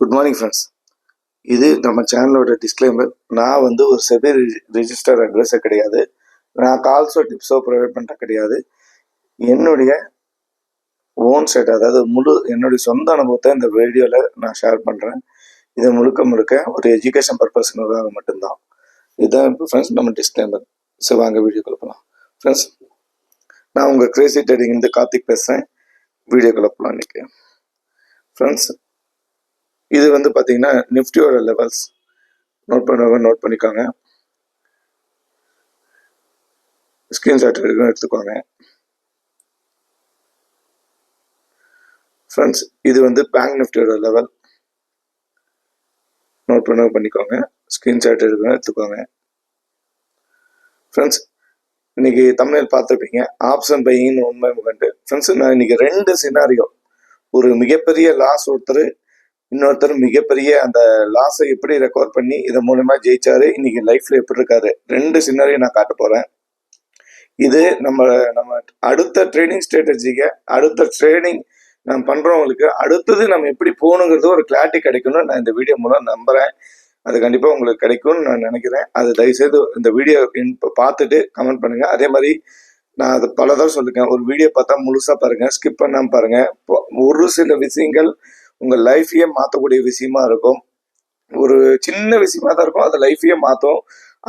Good morning friends. இது நம்ம சேனலோட டிஸ்க்ளைமர். நான் வந்து ஒரு செபி ரிஜிஸ்டர் அட்வைஸர் கிடையாது. நான் கால்ஸோ டிப்ஸோ ப்ரொவைட் பண்ணுற கிடையாது. என்னுடைய ஓன் செட், அதாவது என்னுடைய சொந்த அனுபவத்தை இந்த வீடியோவில் நான் ஷேர் பண்ணுறேன். இதை முழுக்க ஒரு எஜுகேஷன் பர்பஸ்னுக்காக மட்டும்தான். இதுதான் இப்போ ஃப்ரெண்ட்ஸ் நம்ம டிஸ்க்ளைமர். ஸோ வாங்க வீடியோக்குள்ள போகலாம். ஃப்ரெண்ட்ஸ், நான் உங்கள் கிரேசி ட்ரேடிங் இந்த கார்த்திக் பேசுகிறேன். வீடியோக்குள்ள போகலாம். இன்னைக்கு ஃப்ரெண்ட்ஸ், இது வந்து பார்த்தீங்கன்னா நிஃப்டியோட லெவல்ஸ் நோட் பண்ணிக்கோங்க. ஸ்கிரீன்ஷாட் எடுத்துக்கோங்க. ஃப்ரெண்ட்ஸ், இது வந்து பேங்க் நிஃப்டியோட லெவல் நோட் பண்ணிக்கோங்க. ஸ்கிரீன்ஷாட் எடுத்துக்கோங்க. ஃப்ரெண்ட்ஸ், இன்னைக்கு தமிழில் பார்த்துருப்பீங்க, ஆப்ஷன் பையின்னு உண்மை முகண்டு. ஃப்ரெண்ட்ஸ், நான் இன்னைக்கு 2 சினாரியோ, ஒரு மிகப்பெரிய லாஸ் இன்னொருத்தர் மிகப்பெரிய அந்த லாஸை எப்படி ரெக்கவர் பண்ணி இதன் மூலமா ஜெயிச்சாரு, இன்னைக்கு லைஃப்ல எப்படி இருக்காரு, 2 சினாரியோ நான் காட்ட போறேன். இது நம்ம அடுத்த ட்ரேடிங் ஸ்ட்ராட்டஜிக்கு, அடுத்த ட்ரேடிங் நம்ம பண்றவங்களுக்கு அடுத்தது நம்ம எப்படி போகணுங்கிறது ஒரு கிளாரிட்டி கிடைக்கணும்னு நான் இந்த வீடியோ மூலம் நம்புறேன். அது கண்டிப்பா உங்களுக்கு கிடைக்கும்னு நான் நினைக்கிறேன். அது தயவுசெய்து இந்த வீடியோ பார்த்துட்டு கமெண்ட் பண்ணுங்க. அதே மாதிரி நான் அது பலதா சொல்லிருக்கேன், ஒரு வீடியோ பார்த்தா முழுசா பாருங்க, ஸ்கிப் பண்ணாம பாருங்க. ஒரு சில விஷயங்கள் உங்க லைஃபையே மாற்றக்கூடிய விஷயமா இருக்கும். ஒரு சின்ன விஷயமா தான் இருக்கும், அது லைஃபையே மாற்றும்.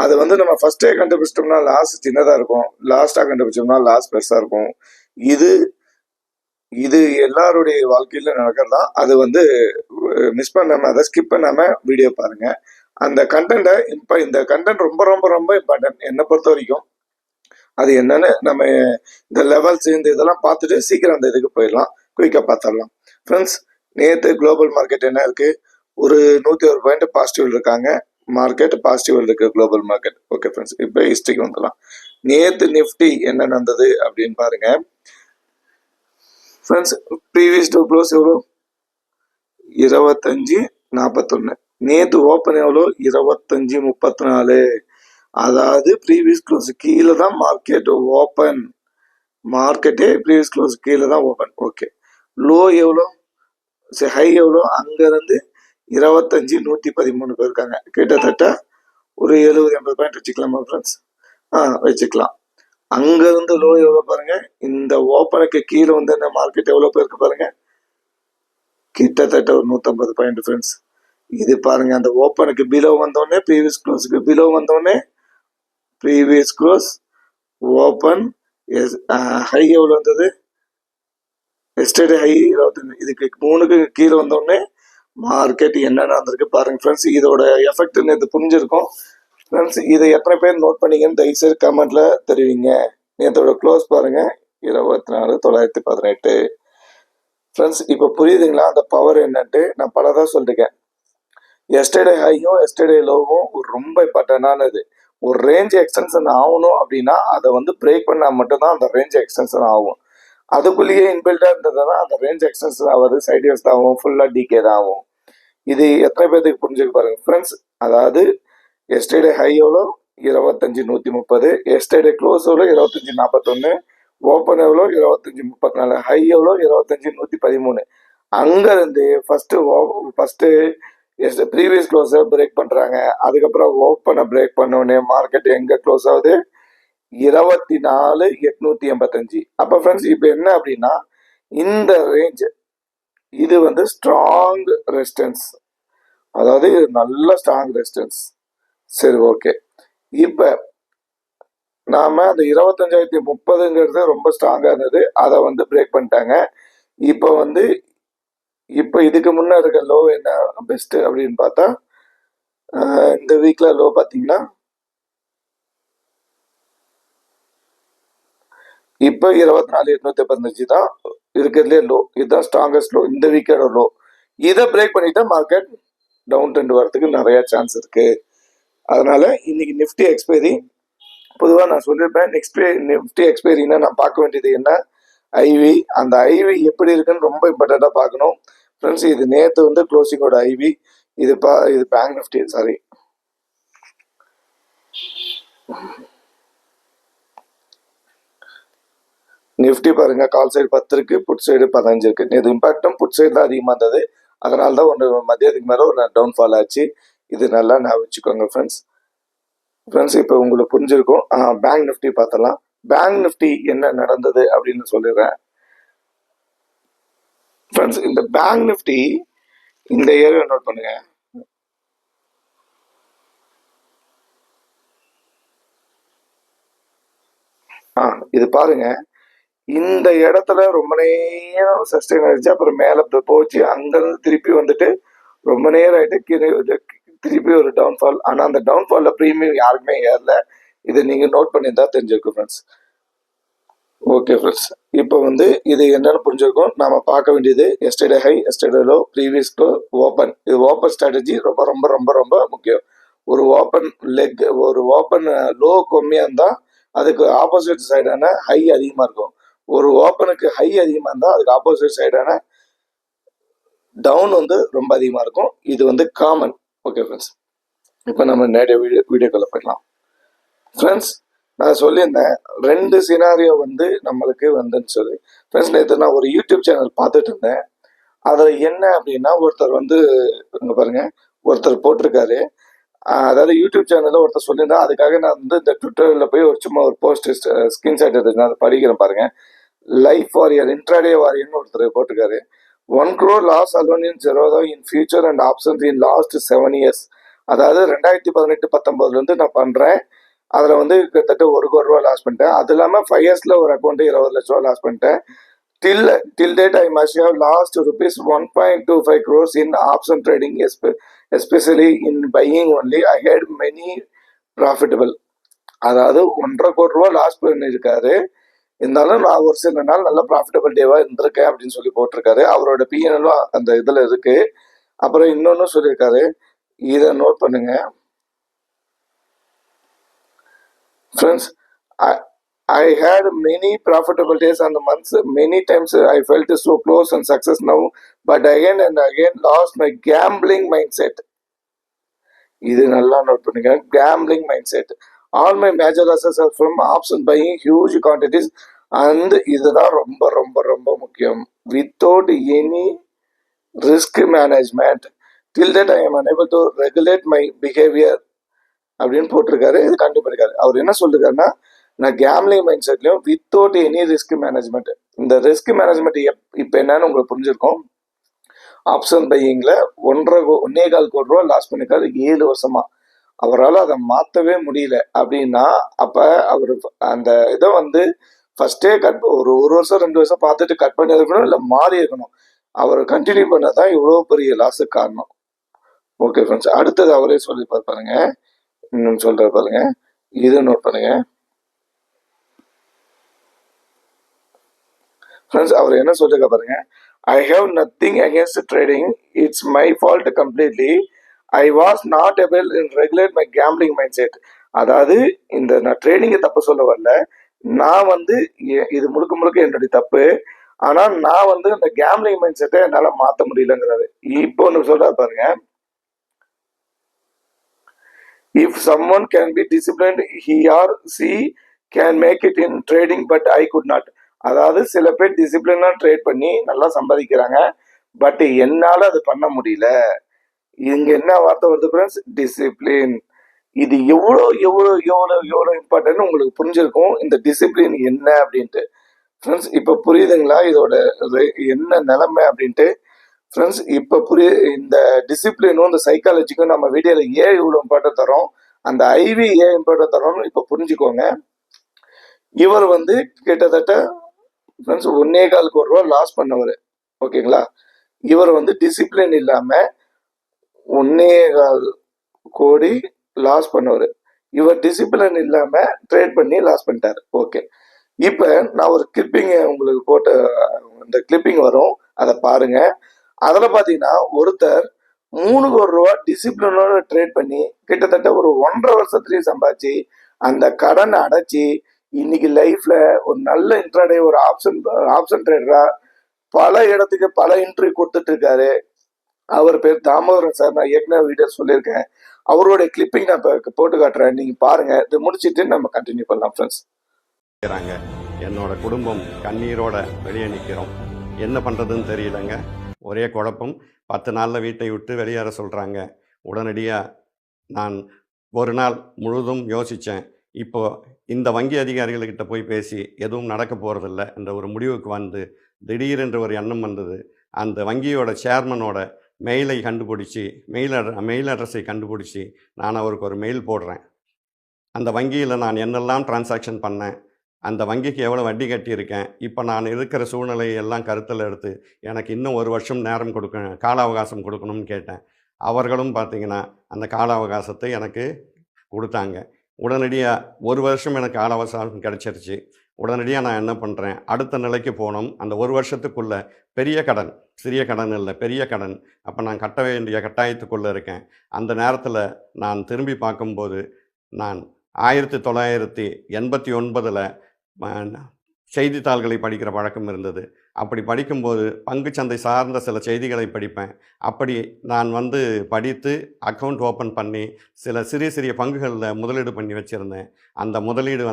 அதை வந்து நம்ம ஃபர்ஸ்டே கண்டுபிடிச்சிட்டோம்னா லாஸ் சின்னதாக இருக்கும், லாஸ்டா கண்டுபிடிச்சோம்னா லாஸ் பெருசா இருக்கும். இது எல்லாருடைய வாழ்க்கையில நடக்கிறதா. அது வந்து மிஸ் பண்ணாம, அதை ஸ்கிப் பண்ணாம வீடியோ பாருங்க. அந்த கண்டென்ட்டை இந்த கண்டென்ட் ரொம்ப ரொம்ப ரொம்ப இம்பார்ட்டன்ட் என்னை பொறுத்த வரைக்கும். அது என்னன்னு நம்ம இந்த லெவல்ஸ் இந்த இதெல்லாம் பார்த்துட்டு சீக்கிரம் அந்த இதுக்கு போயிடலாம், குயிக்காக பார்த்துடலாம். ஃப்ரெண்ட்ஸ், நேற்று குளோபல் மார்க்கெட் என்ன இருக்கு, ஒரு 101 பாயிண்ட் பாசிட்டிவ் இருக்காங்க. மார்க்கெட் பாசிட்டிவ் இருக்கு, குளோபல் மார்க்கெட். ஓகே ஃப்ரெண்ட்ஸ், இப்போ ஹிஸ்ட்ரிக்கு வந்துடலாம். நேற்று நிஃப்டி என்ன நடந்தது அப்படின்னு பாருங்க. ஃப்ரெண்ட்ஸ், ப்ரீவியஸ் டூ க்ளோஸ் எவ்வளோ, 25.41. நேற்று ஓப்பன் எவ்வளோ, 25.34. அதாவது ப்ரீவியஸ் க்ளோஸ் கீழே தான் மார்க்கெட் ஓப்பன். மார்க்கெட்டே ப்ரீவியஸ் க்ளோஸ் கீழே தான் ஓப்பன். ஓகே, லோ எவ்வளோ, ஹை எவ்வளோ, அங்கேருந்து 25.113 போயிருக்காங்க. கிட்டத்தட்ட ஒரு 70-80 பாயிண்ட் வச்சுக்கலாமா ஃப்ரெண்ட்ஸ்? வச்சுக்கலாம். அங்கேருந்து லோ எவ்வளோ பாருங்க, இந்த ஓப்பனுக்கு கீழே வந்து என்ன மார்க்கெட் எவ்வளோ போயிருக்கு பாருங்க, கிட்டத்தட்ட ஒரு 150 பாயிண்ட் ஃப்ரெண்ட்ஸ். இது பாருங்க, அந்த ஓப்பனுக்கு பிலோ வந்தோடனே, ப்ரீவியஸ் க்ளோஸுக்கு பிலோ வந்தோடனே, ப்ரீவியஸ் க்ளோஸ் ஓப்பன் ஹை எவ்வளோ வந்தது, எஸ்டர்டே ஹை 25. இதுக்கு 3க்கு கீழே வந்தோடனே மார்க்கெட் என்ன நடந்திருக்கு பாருங்க ஃப்ரெண்ட்ஸ். இதோட எஃபெக்ட் நேற்று புரிஞ்சிருக்கும் ஃப்ரெண்ட்ஸ். இதை எத்தனை பேர் நோட் பண்ணீங்கன்னு தயவுசெய்து கமெண்ட்ல தெரிவிங்க. நேற்றோட க்ளோஸ் பாருங்க, 24,918 ஃப்ரெண்ட்ஸ். இப்போ புரியுதுங்களா அந்த பவர் என்னன்ட்டு? நான் பலதான் சொல்லிருக்கேன். எஸ்டர்டே ஹையும் எஸ்டர்டே லோவும் ரொம்ப இம்பார்ட்டன்டானது. ஒரு ரேஞ்ச் எக்ஸ்டென்ஷன் ஆகணும் அப்படின்னா அதை வந்து பிரேக் பண்ணால் மட்டும்தான் அந்த ரேஞ்ச் எக்ஸ்டென்ஷன் ஆகும். அதுக்குள்ளேயே இன்பில்டா இருந்ததுன்னா அந்த ரேஞ்ச் எக்ஸ்டென்ஷன் ஆகாது, சைட்வேஸ் தான் ஆகும், ஃபுல்லா டிகே தான் ஆகும். இது எத்தனை பேருக்கு புரிஞ்சுக்க பாருங்க ஃப்ரெண்ட்ஸ். அதாவது எஸ்டர்டே ஹை எவ்வளோ, 25.130. எஸ்டர்டே க்ளோஸ் எவ்வளோ, 25.41. ஓப்பன் எவ்வளோ, 25.34. ஹை எவ்வளோ, 25.113. அங்கிருந்து ஃபர்ஸ்ட் ப்ரீவியஸ் க்ளோஸை பிரேக் பண்றாங்க. அதுக்கப்புறம் ஓப்பனை பிரேக் பண்ணோடனே மார்க்கெட் எங்க க்ளோஸ் ஆகுது, 24,885. அப்ப ஃப்ரெண்ட்ஸ், இப்போ என்ன அப்படின்னா, இந்த ரேஞ்ச் இது வந்து ஸ்ட்ராங் ரெசிஸ்டன்ஸ், அதாவது இது நல்ல ஸ்ட்ராங் ரெசிஸ்டன்ஸ். சரி, ஓகே. இப்ப நாம அந்த 25,030ங்கிறது ரொம்ப ஸ்ட்ராங்கா இருந்தது, அதை வந்து பிரேக் பண்ணிட்டாங்க. இப்போ இதுக்கு முன்ன இருக்க லோ என்ன பெஸ்ட் அப்படின்னு பார்த்தா, இந்த வீக்ல லோ பார்த்தீங்கன்னா இப்போ 24,815 தான் இருக்கிறதுலே லோ. இதுதான் ஸ்ட்ராங்கஸ்ட் லோ, இந்த வீக்கோட லோ. இதை பிரேக் பண்ணிட்டா மார்க்கெட் டவுன் ட்ரெண்ட் வரதுக்கு நிறைய சான்ஸ் இருக்கு. அதனால இன்னைக்கு நிஃப்டி எக்ஸ்பைரி பொதுவாக நான் சொல்லியிருப்பேன். நிஃப்டி எக்ஸ்பைரினா நான் பார்க்க வேண்டியது என்ன, ஐவி. அந்த ஐவி எப்படி இருக்குன்னு ரொம்ப இம்பார்ட்டண்டா பார்க்கணும் ஃப்ரெண்ட்ஸ். இது நேற்று வந்து க்ளோசிங்கோட ஐவி. இது பேங்க் நிஃப்டி, சாரி. நிஃப்டி பாருங்க, கால் சைடு 10 இருக்கு, புட் சைடு 15 இருக்கு. இது இம்பாக்டும் புட் சைடு தான் அதிகமாக இருந்தது. அதனால தான் ஒன்று மதியத்துக்கு மேலே ஒரு டவுன்ஃபால் ஆச்சு. இது நல்லா நான் வச்சுக்கோங்க ஃப்ரெண்ட்ஸ். இப்போ உங்களுக்கு புரிஞ்சிருக்கும். பேங்க் நிஃப்டி பார்த்தலாம். பேங்க் நிஃப்டி என்ன நடந்தது அப்படின்னு சொல்லிடுறேன் ஃப்ரெண்ட்ஸ். இந்த பேங்க் நிஃப்டி இந்த ஏரியா நோட் பண்ணுங்க. இது பாருங்க, இந்த இடத்துல ரொம்ப நேரம் சஸ்டெயின் ஆயிடுச்சு. அப்புறம் மேலே போச்சு, அங்கிருந்து திருப்பி வந்துட்டு ரொம்ப நேரம் ஆயிட்டு திருப்பி ஒரு டவுன்ஃபால். ஆனால் அந்த டவுன்ஃபால்ல ப்ரீமியம் யாருக்குமே ஏறல. இதை நீங்க நோட் பண்ணியிருந்தா தெரிஞ்சிருக்கும் ஃப்ரெண்ட்ஸ். ஓகே ஃப்ரெண்ட்ஸ், இப்போ இது என்னன்னு புரிஞ்சிருக்கும். நாம பார்க்க வேண்டியது yesterday high, yesterday low, previous open. இது ஓப்பன் ஸ்ட்ராட்டஜி ரொம்ப ரொம்ப ரொம்ப ரொம்ப முக்கியம். ஒரு ஓப்பன் லெக், ஒரு ஓப்பன் லோ கம்மியாக இருந்தால் அதுக்கு ஆப்போசிட் சைடான ஹை அதிகமாக இருக்கும். ஒரு ஓப்பனுக்கு ஹை அதிகமாக இருந்தால் அதுக்கு ஆப்போசிட் சைடான டவுன் ரொம்ப அதிகமாக இருக்கும். இது காமன். ஓகே ஃப்ரெண்ட்ஸ், இப்போ நம்ம நேரடியாக வீடியோக்குள்ள போயிடலாம் ஃப்ரெண்ட்ஸ். நான் சொல்லியிருந்தேன் 2 சினாரியோ நம்மளுக்கு வந்துன்னு சொல்லி. ஃப்ரெண்ட்ஸ், நேற்று நான் ஒரு யூடியூப் சேனல் பார்த்துட்டு இருந்தேன். அதில் என்ன அப்படின்னா, ஒருத்தர் இங்க பாருங்க, ஒருத்தர் போட்டிருக்காரு. அதாவது யூடியூப் சேனலில் ஒருத்தர் சொல்லியிருந்தா, அதுக்காக நான் இந்த ட்விட்டரில் போய் சும்மா ஒரு போஸ்ட் ஸ்கிரீன்ஷாட் எடுத்து நான் அதை படிக்கிறேன் பாருங்க. லைஃப் வாரியர், இன்ட்ராடே வாரியர்னு ஒருத்தர் போட்டிருக்காரு. 1 crore loss alone in Zerodha in future and options in last 7 years. அதாவது 2018-19 நான் பண்றேன். அதில் கிட்டத்தட்ட 1 crore ரூபா லாஸ் பண்ணிட்டேன். அது இல்லாமல் 5 yearsல ஒரு அக்கௌண்ட் 20 லட்ச ரூபா லாஸ் பண்ணிட்டேன். Till date I must have lost rupees 1.25 crores in option trading, especially in buying only. I had many profitable. அதாவது 1.5 கோடி ரூபா லாஸ் பண்ணியிருக்காரு. இருந்தாலும் நான் ஒரு சில நாள் நல்ல ப்ராஃபிட்டபிள் டேவா இருந்திருக்கேன் அப்படின்னு சொல்லி போட்டிருக்காரு. அவரோட பிஎன்எலும் அந்த இதுல இருக்கு. அப்புறம் இன்னொன்னு சொல்லியிருக்காரு, இதை நோட் பண்ணுங்க friends. I had many profitable days and months. Many times I felt so close and success now, but again and again lost my gambling mindset. இது நல்லா நோட் பண்ணுங்க, gambling mindset. All my major losses are from option buying huge quantities, and இதுதான் ரொம்ப ரொம்ப ரொம்ப முக்கியம். Without any risk management, till that I am unable to regulate my behavior அப்படின்னு போட்டிருக்காரு. இது கண்டுபிடிக்காரு. அவர் என்ன சொல்லிருக்காருன்னா, நான் கேம்லிங் மைண்ட் செட்லையும் வித்தவுட் எனி ரிஸ்க் மேனேஜ்மெண்ட். இந்த ரிஸ்க் மேனேஜ்மெண்ட் இப்போ என்னன்னு உங்களுக்கு புரிஞ்சிருக்கும். ஆப்ஷன் பையிங்ல 1.25 கோடி ரூபா லாஸ் பண்ணிருக்காரு 7 வருஷமா. அவரால் அதை மாற்றவே முடியல. அப்படின்னா அப்ப அவர் அந்த இதை ஃபர்ஸ்டே ஒரு வருஷம் 2 வருஷம் பார்த்துட்டு கட் பண்ணி இருக்கணும், இல்லை மாறி இருக்கணும். அவர் கண்டினியூ பண்ணதான் இவ்வளோ பெரிய லாஸுக்கு காரணம். ஓகே ஃப்ரெண்ட்ஸ், அடுத்தது அவரே சொல்லி பாருங்க. இன்னும் சொல்ற பாருங்க, இதை நோட் பண்ணுங்க ஃப்ரெண்ட்ஸ். அவர் என்ன சொல்லிருக்க பாருங்க. I have nothing against trading. It's my fault completely. I was not able to regulate my gambling mindset. அதாவது நான் ட்ரேடிங்கை தப்பு சொல்ல வரல. நான் இது முழுக்க முழுக்க என்னுடைய தப்பு. ஆனா நான் அந்த கேம்லிங் மைண்ட் செட்டை என்னால மாத்த முடியலங்கிறாரு. இப்போ ஒன்று சொல்ற பாருங்க. If someone can be disciplined, he or she can make it in trading, but I could not. அதாவது சில பேர் டிசிப்ளினா ட்ரேட் பண்ணி நல்லா சம்பாதிக்கிறாங்க, பட் என்னால அது பண்ண முடியல. இங்க என்ன வார்த்தை வருது ஃப்ரெண்ட்ஸ்? டிசிப்ளின். இது எவ்வளோ எவ்வளோ எவ்வளோ எவ்வளோ இம்பார்ட்டன்ட் உங்களுக்கு புரிஞ்சிருக்கும், இந்த டிசிப்ளின் என்ன அப்படின்ட்டு. ஃப்ரெண்ட்ஸ், இப்போ புரியுதுங்களா இதோட என்ன நிலைமை அப்படின்ட்டு? ஃப்ரெண்ட்ஸ், இப்போ இந்த டிசிப்ளினும் இந்த சைக்காலஜிக்கும் நம்ம வீடியோல ஏன் இவ்வளோ இம்பார்ட்டன் தரோம், அந்த ஐவி ஏன் இம்பார்ட்டன் தரோம்னு இப்போ புரிஞ்சுக்கோங்க. இவர் கிட்டத்தட்ட ஃப்ரெண்ட்ஸ் 1.25 கோடி ரூபா லாஸ் பண்ணவர். ஓகேங்களா? இவர் டிசிப்ளின் இல்லாம 1.25 கோடி லாஸ் பண்ணவர். இவர் டிசிப்ளின் இல்லாம ட்ரேட் பண்ணி லாஸ் பண்ணிட்டாரு. ஓகே, இப்ப நான் ஒரு கிளிப்பிங் உங்களுக்கு போட்ட இந்த கிளிப்பிங் வரும், அதை பாருங்க. அதுல பாத்தீங்கன்னா ஒருத்தர் 3 கோடி ரூபா டிசிப்ளினோட ட்ரேட் பண்ணி கிட்டத்தட்ட ஒரு 1.5 வருஷத்துலயும் சம்பாதிச்சு அந்த கடனை அடைச்சி இன்னைக்கு லைஃப்ல ஒரு நல்ல இன்ட்ராடே ஒரு ஆப்ஷன் ட்ரேடரா பல இடத்துக்கு பல இன்டர்வியூ கொடுத்துட்டு இருக்காரு. அவர் பேர் தாமோதரன் சார். நான் ஏற்கனவே வீடியோ சொல்லியிருக்கேன். அவருடைய கிளிப்பிங் நான் போட்டு காட்டுறேன், நீங்க பாருங்க. இது முடிச்சிட்டு நம்ம கண்டினியூ பண்ணலாம் ஃப்ரெண்ட்ஸ். என்னோட குடும்பம் கண்ணீரோட வெளியே நிற்கிறோம். என்ன பண்றதுன்னு தெரியலங்க, ஒரே குழப்பம். 10 நாளில் வீட்டை விட்டு வெளியேற சொல்கிறாங்க. உடனடியாக நான் ஒரு நாள் முழுதும் யோசித்தேன். இப்போது இந்த வங்கி அதிகாரிகள்கிட்ட போய் பேசி எதுவும் நடக்க போகிறதில்ல என்ற ஒரு முடிவுக்கு வந்து திடீரென்று ஒரு எண்ணம் வந்தது. அந்த வங்கியோட சேர்மனோட மெயிலை கண்டுபிடிச்சி மெயில் அட்ரஸை கண்டுபிடிச்சி நான் அவருக்கு ஒரு மெயில் போடுறேன். அந்த வங்கியில் நான் என்னெல்லாம் டிரான்சாக்ஷன் பண்ணேன், அந்த வங்கிக்கு எவ்வளோ வட்டி கட்டியிருக்கேன், இப்போ நான் இருக்கிற சூழ்நிலையை எல்லாம் கருத்தில் எடுத்து எனக்கு இன்னும் 1 வருஷம் நேரம் கால அவகாசம் கொடுக்கணும்னு கேட்டேன். அவர்களும் பார்த்திங்கன்னா அந்த கால அவகாசத்தை எனக்கு கொடுத்தாங்க. உடனடியாக 1 வருஷம் எனக்கு கால அவகாசம் கிடச்சிருச்சு. உடனடியாக நான் என்ன பண்ணுறேன், அடுத்த நிலைக்கு போனோம். அந்த 1 வருஷத்துக்குள்ளே பெரிய கடன், சிறிய கடன் இல்லை, பெரிய கடன். அப்போ நான் கட்ட வேண்டிய கட்டாயத்துக்குள்ளே இருக்கேன். அந்த நேரத்தில் நான் திரும்பி பார்க்கும்போது நான் 1989 செய்தித்தாள்களை படிக்கிற பழக்கம் இருந்தது. அப்படி படிக்கும்போது பங்குச்சந்தை சார்ந்த சில செய்திகளை படிப்பேன். அப்படி நான் படித்து அக்கௌண்ட் ஓப்பன் பண்ணி சில சிறிய பங்குகளில் முதலீடு பண்ணி வச்சுருந்தேன். அந்த முதலீடு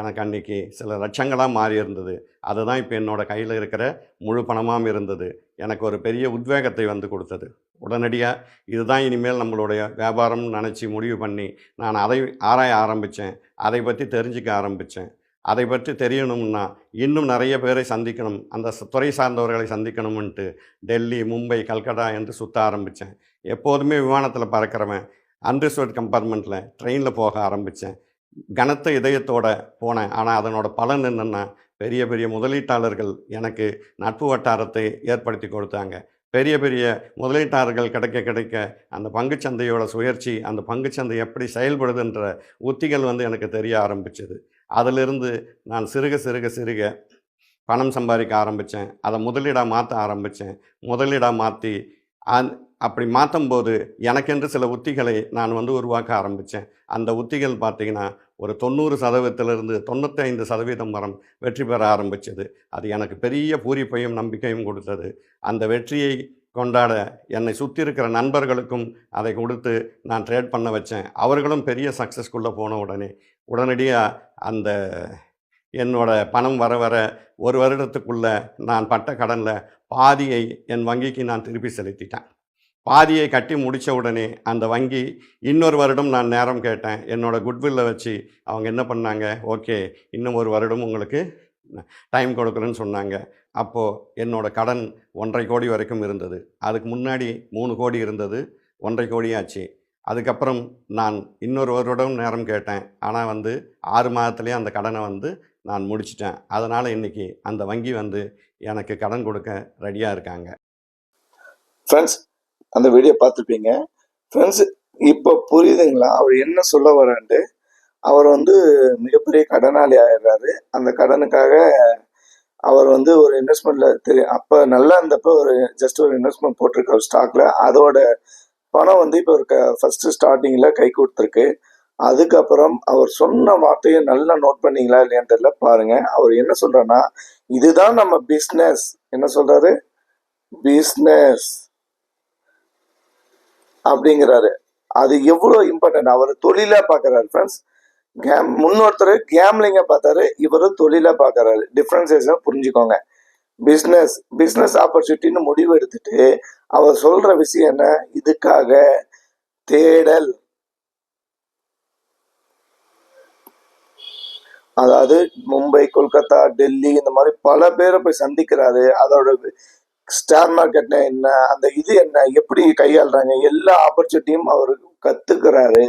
எனக்கு அன்றைக்கி சில லட்சங்களாக மாறி இருந்தது. அதுதான் இப்போ என்னோடய கையில் இருக்கிற முழு பணமாகவும் இருந்தது. எனக்கு ஒரு பெரிய உத்வேகத்தை கொடுத்தது. உடனடியாக இதுதான் இனிமேல் நம்மளுடைய வியாபாரம்னு நினச்சி முடிவு பண்ணி நான் அதை ஆராய ஆரம்பித்தேன். அதை பற்றி தெரிஞ்சுக்க ஆரம்பித்தேன். அதை பற்றி தெரியணும்னா இன்னும் நிறைய பேரை சந்திக்கணும், அந்த துறை சார்ந்தவர்களை சந்திக்கணும்ன்ட்டு டெல்லி, மும்பை, கல்கட்டா என்று சுற்ற ஆரம்பித்தேன். எப்போதுமே விமானத்தில் பறக்கிறவன் அன்ரிசர்வ்ட் கம்பார்ட்மெண்ட்டில் ட்ரெயினில் போக ஆரம்பித்தேன். கனத்த இதயத்தோடு போனேன். ஆனால் அதனோட பலன் என்னென்னா, பெரிய பெரிய முதலீட்டாளர்கள் எனக்கு நட்பு வட்டாரத்தை ஏற்படுத்தி கொடுத்தாங்க. பெரிய பெரிய முதலீட்டாளர்கள் கிடைக்க அந்த பங்குச்சந்தையோட சுழற்சி, அந்த பங்குச்சந்தை எப்படி செயல்படுதுன்ற உத்திகள் எனக்கு தெரிய ஆரம்பிச்சது. அதிலிருந்து நான் சிறுக பணம் சம்பாதிக்க ஆரம்பித்தேன். அதை முதலீடாக மாற்ற ஆரம்பித்தேன். முதலீடாக மாற்றி அப்படி மாற்றும்போது எனக்கென்று சில உத்திகளை நான் உருவாக்க ஆரம்பித்தேன். அந்த உத்திகள் பார்த்திங்கன்னா ஒரு 90%லிருந்து 95% வரை வெற்றி பெற ஆரம்பித்தது. அது எனக்கு பெரிய பூரிப்பையும் நம்பிக்கையும் கொடுத்தது. அந்த வெற்றியை கொண்டாட என்னை சுற்றி இருக்கிற நண்பர்களுக்கும் அதை கொடுத்து நான் ட்ரேட் பண்ண வச்சேன். அவர்களும் பெரிய சக்ஸஸ்குள்ளே போன உடனடியாக அந்த என்னோட பணம் வர 1 வருடத்துக்குள்ளே நான் பட்ட கடனில் பாதியை என் வங்கிக்கு நான் திருப்பி செலுத்திட்டேன். பாதியை கட்டி முடித்த உடனே அந்த வங்கி இன்னொரு வருடம் நான் நேரம் கேட்டேன். என்னோடய குட்வில்லை வச்சு அவங்க என்ன பண்ணாங்க, ஓகே இன்னும் 1 வருடம் உங்களுக்கு டைம் கொடுக்குறேன்னு சொன்னாங்க. அப்போது என்னோடய கடன் 1.5 கோடி வரைக்கும் இருந்தது. அதுக்கு முன்னாடி 3 கோடி இருந்தது, 1.5 கோடி ஆச்சு. அதுக்கப்புறம் நான் இன்னொரு வருடம் நேரம் கேட்டேன். ஆனால் 6 மாதத்துலேயே அந்த கடனை நான் முடிச்சிட்டேன். அதனால் இன்றைக்கி அந்த வங்கி எனக்கு கடன் கொடுக்க ரெடியாக இருக்காங்க. ஃப்ரெண்ட்ஸ், அந்த வீடியோ பார்த்துருப்பீங்க. ஃப்ரெண்ட்ஸ், இப்போ புரியுதுங்களா அவர் என்ன சொல்ல வரான்ட்டு? அவர் மிகப்பெரிய கடனாளி ஆயிடுறாரு. அந்த கடனுக்காக அவர் ஒரு இன்வெஸ்ட்மெண்ட்டில் அப்போ நல்லா இருந்தப்போ ஒரு ஜஸ்ட் ஒரு இன்வெஸ்ட்மெண்ட் போட்டிருக்காரு ஸ்டாக்கில். அதோட பணம் இப்போ ஒரு ஃபஸ்ட்டு ஸ்டார்டிங்கில் கை கொடுத்துருக்கு. அதுக்கப்புறம் அவர் சொன்ன வார்த்தையை நல்லா நோட் பண்ணீங்களா இல்லையான்னு தெரியல, பாருங்க. அவர் என்ன சொல்றாருன்னா, இதுதான் நம்ம பிஸ்னஸ். என்ன சொல்றாரு? பிஸ்னஸ் அப்படிங்கிறாரு. அது எவ்வளோ இம்பார்ட்டன்ட். அவர் தொழிலா பார்க்கறாரு ஃப்ரெண்ட்ஸ். முன்னொருத்தர் கேம்லிங்கை பார்த்தாரு, இவரும் தொழிலா பார்க்கறாரு. டிஃப்ரென்சேஷன் புரிஞ்சுக்கோங்க. பிஸ்னஸ் ஆப்பர்ச்சுனிட்டின்னு முடிவு எடுத்துட்டு அவர் சொல்ற விஷயம் என்ன, இதுக்காக தேடல், அதாவது மும்பை, கொல்கத்தா, டெல்லி இந்த மாதிரி பல பேரை போய் சந்திக்கிறாரு. அதோட ஸ்டார் மார்க்கெட்னா என்ன, அந்த இது என்ன, எப்படி கையாளுறாங்க, எல்லா ஆப்பர்ச்சுனிட்டியும் அவர் கத்துக்கிறாரு.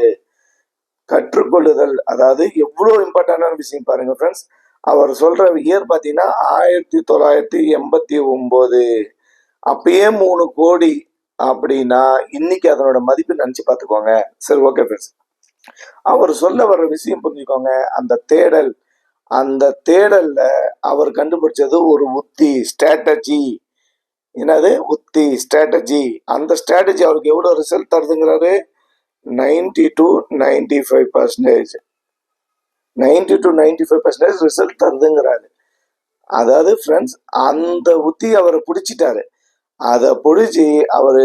கற்றுக்கொள்ளுதல், அதாவது எவ்வளோ இம்பார்ட்டன்டான விஷயம் பாருங்க ஃப்ரெண்ட்ஸ். அவர் சொல்ற இயர் பார்த்தீங்கன்னா 1989. அப்பயே 3 கோடி அப்படின்னா இன்னைக்கு அதனோட மதிப்பு நினைச்சு பார்த்துக்கோங்க. சரி, ஓகே ஃப்ரெண்ட்ஸ். அவர் சொல்ல வர்ற விஷயம் புரிஞ்சுக்கோங்க. அந்த தேடல்ல அவர் கண்டுபிடிச்சது ஒரு உத்தி, ஸ்ட்ராட்டஜி. என்னது உத்தி, ஸ்ட்ராட்டஜி. அந்த ஸ்ட்ராட்டஜி அவருக்கு எவ்வளோ ரிசல்ட் தருதுங்கிறாரு? 90 to 95%. 90 to 95% ரிசல்ட் தருதுங்கிறாரு. அதாவது ஃப்ரெண்ட்ஸ், அந்த உத்தி அவரை பிடிச்சிட்டாரு. அதை பிடிச்சி அவர்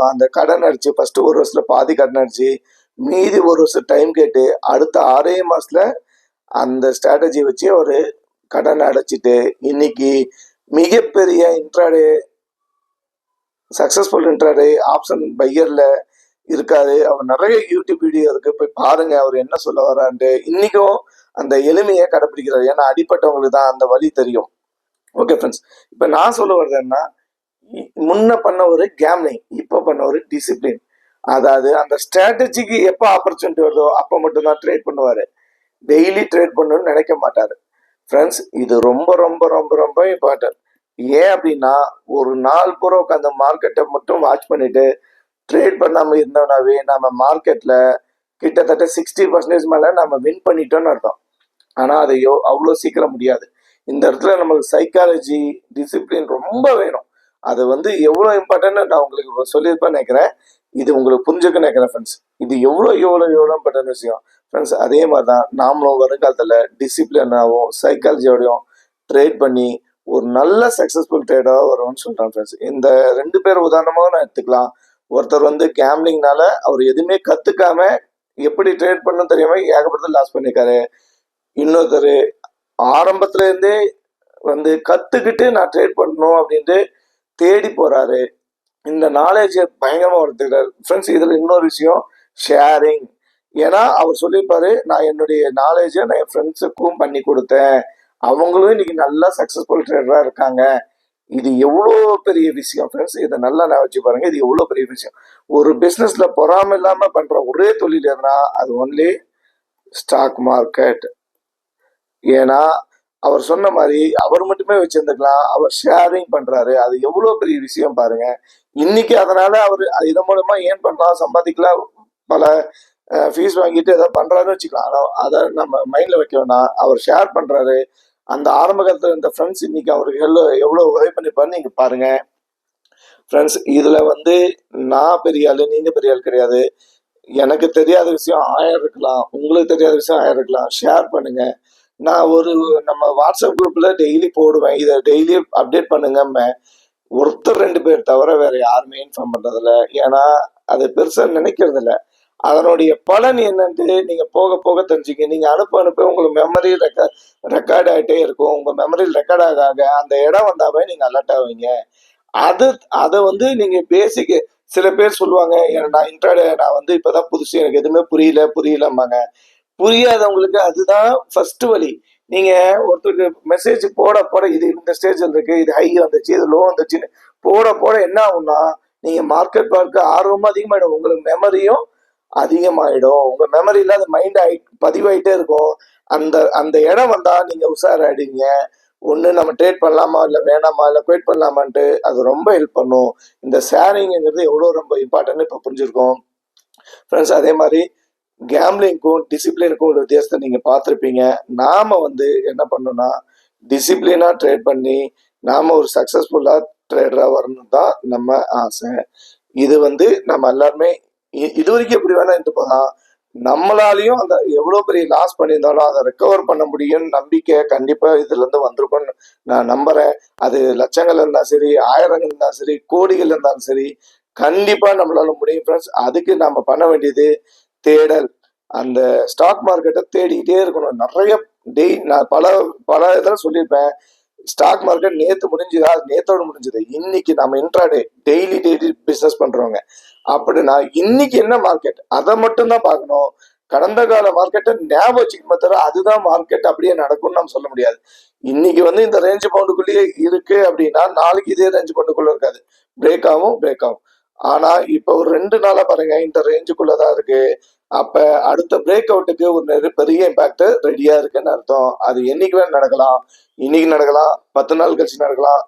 அந்த கடன் அடிச்சு ஃபர்ஸ்ட் 1 வருஷத்துல பாதி கடன் அடிச்சு மீதி 1 வருஷம் டைம் கேட்டு அடுத்த 6 மாசத்துல அந்த ஸ்ட்ராட்டஜி வச்சு அவர் கடன் அடைச்சிட்டு இன்னைக்கு மிகப்பெரிய இன்ட்ராடே சக்சஸ்ஃபுல் இன்ட்ராடே ஆப்ஷன் பையர்ல இருக்காரு. அவர் நிறைய யூடியூப் வீடியோ இருக்கு, போய் பாருங்க அவர் என்ன சொல்ல வரான்ட்டு. இன்னைக்கும் அந்த எளிமையை கடைபிடிக்கிறார். ஏன்னா அடிப்பட்டவங்களுக்கு தான் அந்த வழி தெரியும். ஓகே ஃப்ரெண்ட்ஸ், இப்போ நான் சொல்ல வர்றது என்ன, முன்ன பண்ண ஒரு கேம்லிங், இப்போ பண்ண ஒரு டிசிப்ளின். அதாவது அந்த ஸ்ட்ராட்டஜிக்கு எப்போ ஆப்பர்ச்சுனிட்டி வருதோ அப்போ மட்டும்தான் ட்ரேட் பண்ணுவாரு. டெய்லி ட்ரேட் பண்ணணும்னு நினைக்க மாட்டாரு. ஃப்ரெண்ட்ஸ், இது ரொம்ப ரொம்ப ரொம்ப ரொம்ப இம்பார்ட்டன்ட். ஏன் அப்படின்னா, ஒரு நாள் பூரா உட்காந்து மார்க்கெட்டை மட்டும் வாட்ச் பண்ணிட்டு ட்ரேட் பண்ணாம இருந்தோம்னாவே நம்ம மார்க்கெட்ல கிட்டத்தட்ட 60% மேல நம்ம வின் பண்ணிட்டோம்னு அர்த்தம். ஆனா அது அவ்வளோ சீக்கிரம் முடியாது. இந்த இடத்துல நமக்கு சைக்காலஜி, டிசிப்ளின் ரொம்ப வேணும். அது வந்து எவ்வளோ இம்பார்ட்டன்ட் நான் உங்களுக்கு சொல்லியிருப்பேன்னு நினைக்கிறேன். இது உங்களுக்கு புரிஞ்சுக்க நினைக்கிறேன் ஃப்ரெண்ட்ஸ். இது எவ்வளோ இம்பார்ட்டன்ட் விஷயம் ஃப்ரெண்ட்ஸ். அதே மாதிரி தான் நாமளும் வருங்காலத்தில் டிசிப்ளினாகவும் சைக்காலஜியோடையும் ட்ரேட் பண்ணி ஒரு நல்ல சக்ஸஸ்ஃபுல் ட்ரேடாக வரும்னு சொல்கிறேன் ஃப்ரெண்ட்ஸ். இந்த 2 பேர் உதாரணமாக நான் எடுத்துக்கலாம். ஒருத்தர் வந்து கேம்லிங்னால அவர் எதுவுமே கற்றுக்காம எப்படி ட்ரேட் பண்ணணும் தெரியாம ஏகப்பட்டது லாஸ் பண்ணியிருக்காரு. இன்னொருத்தர் ஆரம்பத்துல இருந்தே வந்து கத்துக்கிட்டு நான் ட்ரேட் பண்ணணும் அப்படின்ட்டு தேடி போறாரு. இந்த நாலேஜ் பயங்கரமா வளர்த்துக்கிறாரு ஃப்ரெண்ட்ஸ். இதுல இன்னொரு விஷயம், ஷேரிங். ஏன்னா அவர் சொல்லியிருப்பாரு, நான் என்னுடைய நாலேஜை நான் என் ஃப்ரெண்ட்ஸுக்கும் பண்ணி கொடுத்தேன், அவங்களும் இன்னைக்கு நல்லா சக்சஸ்ஃபுல் ட்ரேடரா இருக்காங்க. இது எவ்வளோ பெரிய விஷயம் ஃப்ரெண்ட்ஸ். இதை நல்லா நான் வச்சு பாருங்க, இது எவ்வளோ பெரிய விஷயம். ஒரு பிஸ்னஸ்ல பொறாம இல்லாம பண்ற ஒரே தொழில் எதுனா அது ஒன்லி ஸ்டாக் மார்க்கெட். ஏன்னா அவர் சொன்ன மாதிரி அவர் மட்டுமே வச்சிருந்துக்கலாம், அவர் ஷேரிங் பண்றாரு. அது எவ்வளோ பெரிய விஷயம் பாருங்க. இன்னைக்கு அதனால அவர் இதன் மூலமா ஏன் பண்ணலாம், சம்பாதிக்கலாம், பல ஃபீஸ் வாங்கிட்டு ஏதாவது பண்றாருன்னு வச்சுக்கலாம். ஆனால் அதை நம்ம மைண்ட்ல வைக்க வேணாம். அவர் ஷேர் பண்றாரு. அந்த ஆரம்ப காலத்துல இந்த ஃப்ரெண்ட்ஸ் இன்னைக்கு அவருக்கு எவ்வளோ உதவி பண்ணிப்பாருன்னு நீங்க பாருங்க ஃப்ரெண்ட்ஸ். இதுல வந்து நான் பெரிய ஆளு, நீங்க பெரிய ஆள் கிடையாது. எனக்கு தெரியாத விஷயம் 1000 இருக்கலாம், உங்களுக்கு தெரியாத விஷயம் 1000 இருக்கலாம். ஷேர் பண்ணுங்க. நான் நம்ம வாட்ஸ்அப் குரூப்ல டெய்லி போடுவேன், இதை டெய்லி அப்டேட் பண்ணுங்க. ஒருத்தர் 2 பேர் தவிர வேற யாருமே இன்ஃபார்ம் பண்றதில்ல. ஏன்னா அது பெருசா நினைக்கிறது இல்லை. அதனுடைய பலன் என்னன்ட்டு நீங்க போக போக தெரிஞ்சுக்க. நீங்க அனுப்ப உங்களுக்கு மெமரி ரெக்கார்ட் ஆகிட்டே இருக்கும். உங்க மெமரியில் ரெக்கார்ட் ஆக அந்த இடம் வந்தாவே நீங்க அலர்ட் ஆவீங்க. அதை வந்து நீங்க பேசிக் சில பேர் சொல்லுவாங்க, நான் இன்ட்ராடே நான் வந்து இப்பதான் புதுசு, எனக்கு எதுவுமே புரியலம்பாங்க. புரியாதவங்களுக்கு அதுதான் ஃபர்ஸ்ட் வழி. நீங்க ஒருத்தருக்கு மெசேஜ் போட போட இது இந்த ஸ்டேஜ்ல இருக்கு, இது ஹை வந்துச்சு, இது லோ வந்துச்சுன்னு போட போட என்ன ஆகும்னா, நீங்க மார்க்கெட் பார்க்க ஆர்வமும் அதிகமாயிடும், உங்களுக்கு மெமரியும் அதிகமாயிடும். உங்க மெமரியில அது மைண்ட் பதிவாயிட்டே இருக்கும். அந்த அந்த இடம் வந்தா நீங்க உஷாராயிடுங்க. ஒன்று நம்ம ட்ரேட் பண்ணலாமா இல்லை வேணாமா இல்லை குவைட் பண்ணலாமான்ட்டு அது ரொம்ப ஹெல்ப் பண்ணும். இந்த ஷேரிங்கிறது எவ்வளோ ரொம்ப இம்பார்ட்டன்ட் இப்போ புரிஞ்சிருக்கோம் ஃப்ரெண்ட்ஸ். அதே மாதிரி கேம்லிங்க்கும் டிசிப்ளினுக்கும் ஒரு வித்தியாசத்தை நீங்கள் பார்த்துருப்பீங்க. நாம் வந்து என்ன பண்ணோம்னா டிசிப்ளினாக ட்ரேட் பண்ணி நாம் ஒரு சக்ஸஸ்ஃபுல்லாக ட்ரேடராக வரணும் தான் நம்ம ஆசை. இது வந்து நம்ம எல்லாருமே இது வரைக்கும் எப்படி வேணா இருந்து போகலாம். நம்மளாலையும் அந்த எவ்வளோ பெரிய லாஸ் பண்ணியிருந்தாலும் அதை ரெக்கவர் பண்ண முடியும்னு நம்பிக்கை கண்டிப்பாக இதுலேருந்து வந்திருக்கும்னு நான் நம்புகிறேன். அது லட்சங்கள் இருந்தாலும் சரி, ஆயிரங்கள் இருந்தாலும் சரி, கோடிகள் இருந்தாலும் சரி, கண்டிப்பாக நம்மளால முடியும் ஃப்ரெண்ட்ஸ். அதுக்கு நம்ம பண்ண வேண்டியது தேடல். அந்த ஸ்டாக் மார்க்கெட்டை தேடிக்கிட்டே இருக்கணும். நிறைய நான் பல இதில் சொல்லியிருப்பேன். ஸ்டாக் மார்க்கெட் நேற்று முடிஞ்சுதா, நேத்தோடு முடிஞ்சது. இன்னைக்கு நம்ம இன்ட்ராடே டெய்லி பிஸ்னஸ் பண்றவங்க அப்படின்னா இன்னைக்கு என்ன மார்க்கெட் அதை மட்டும் தான் பார்க்கணும். கடந்த கால மார்க்கெட்டை ஞாபகம் வச்சுக்கணுமே தவிர அதுதான் மார்க்கெட் அப்படியே நடக்கும்னு நம்ம சொல்ல முடியாது. இன்னைக்கு வந்து இந்த ரேஞ்ச் பவுண்டுக்குள்ளேயே இருக்கு அப்படின்னா நாளைக்கு இதே ரேஞ்ச் பவுண்டுக்குள்ள இருக்காது, பிரேக் ஆகும். ஆனா இப்ப ஒரு 2 நாளா பாருங்க இந்த ரேஞ்சுக்குள்ளதான் இருக்கு. அப்ப அடுத்த பிரேக் அவுட்டுக்கு ஒரு பெரிய இம்பாக்ட் ரெடியா இருக்குன்னு அர்த்தம். அது என்னைக்கு வேணும் நடக்கலாம், இன்னைக்கு நடக்கலாம், 10 நாள் கழிச்சு நடக்கலாம்,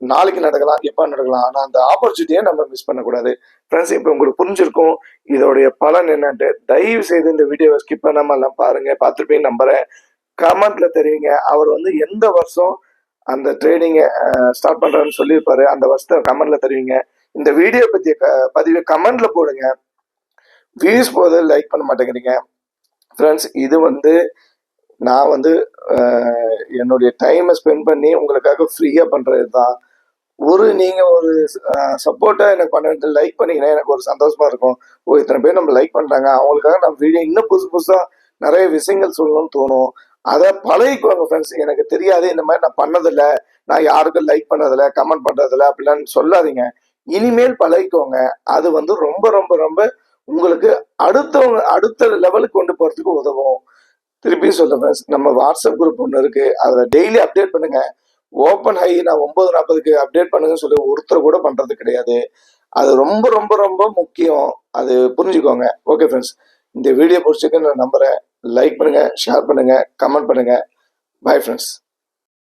நாளைக்கு நடக்கலாம், எப்ப நடக்கலாம். ஆனா அந்த ஆப்பர்ச்சுனிட்டியை நம்ம மிஸ் பண்ணக்கூடாது ஃப்ரெண்ட்ஸ். இப்போ உங்களுக்கு புரிஞ்சிருக்கும் இதோடைய பலன் என்னன்ட்டு. தயவு செய்து இந்த வீடியோவை ஸ்கிப் பண்ணாம எல்லாம் பாருங்க, பார்த்துருப்பீங்க நம்புறேன். கமெண்ட்ல தெரிவிங்க அவர் வந்து எந்த வருஷம் அந்த ட்ரேடிங்கை ஸ்டார்ட் பண்றாருன்னு சொல்லியிருப்பாரு, அந்த வருஷத்தை கமெண்ட்ல தெரிவிங்க. இந்த வீடியோ பத்திய பதிவை கமெண்ட்ல போடுங்க. வியூஸ் போது லைக் பண்ண மாட்டேங்கிறீங்க ஃப்ரெண்ட்ஸ். இது வந்து நான் வந்து என்னுடைய டைமை ஸ்பெண்ட் பண்ணி உங்களுக்காக ஃப்ரீயாக பண்ணுறது தான். நீங்கள் ஒரு சப்போர்ட்டாக எனக்கு பண்ண வேண்டிய லைக் பண்ணிங்கன்னா எனக்கு ஒரு சந்தோஷமாக இருக்கும். இத்தனை பேர் நம்ம லைக் பண்ணுறாங்க, அவங்களுக்காக நம்ம வீடியோ இன்னும் புதுசாக நிறைய விஷயங்கள் சொல்லணும்னு தோணும். அதை பழகிக்குவாங்க ஃப்ரெண்ட்ஸ். எனக்கு தெரியாது, இந்த மாதிரி நான் பண்ணதில்லை, நான் யாருக்கும் லைக் பண்ணதில்லை, கமெண்ட் பண்ணுறதில்ல அப்படிலாம் சொல்லாதீங்க. இனிமேல் பழகிக்கோங்க. அது வந்து ரொம்ப ரொம்ப ரொம்ப உங்களுக்கு அடுத்த லெவலுக்கு கொண்டு போறதுக்கு உதவும். திருப்பியும் சொல்றேன் ஃப்ரெண்ட்ஸ், நம்ம வாட்ஸ்அப் குரூப் ஒண்ணு இருக்கு. அதுல டெய்லி அப்டேட் பண்ணுங்க. ஓப்பன் ஹை நான் 9:40க்கு அப்டேட் பண்ணுங்கன்னு சொல்லி ஒருத்தர் கூட பண்றது கிடையாது. அது ரொம்ப ரொம்ப ரொம்ப முக்கியம். அது புரிஞ்சுக்கோங்க. Okay friends. இந்த வீடியோ பிடிச்சிருக்குன்னு நான் நம்புறேன். லைக் பண்ணுங்க, ஷேர் பண்ணுங்க, கமெண்ட் பண்ணுங்க. Bye friends.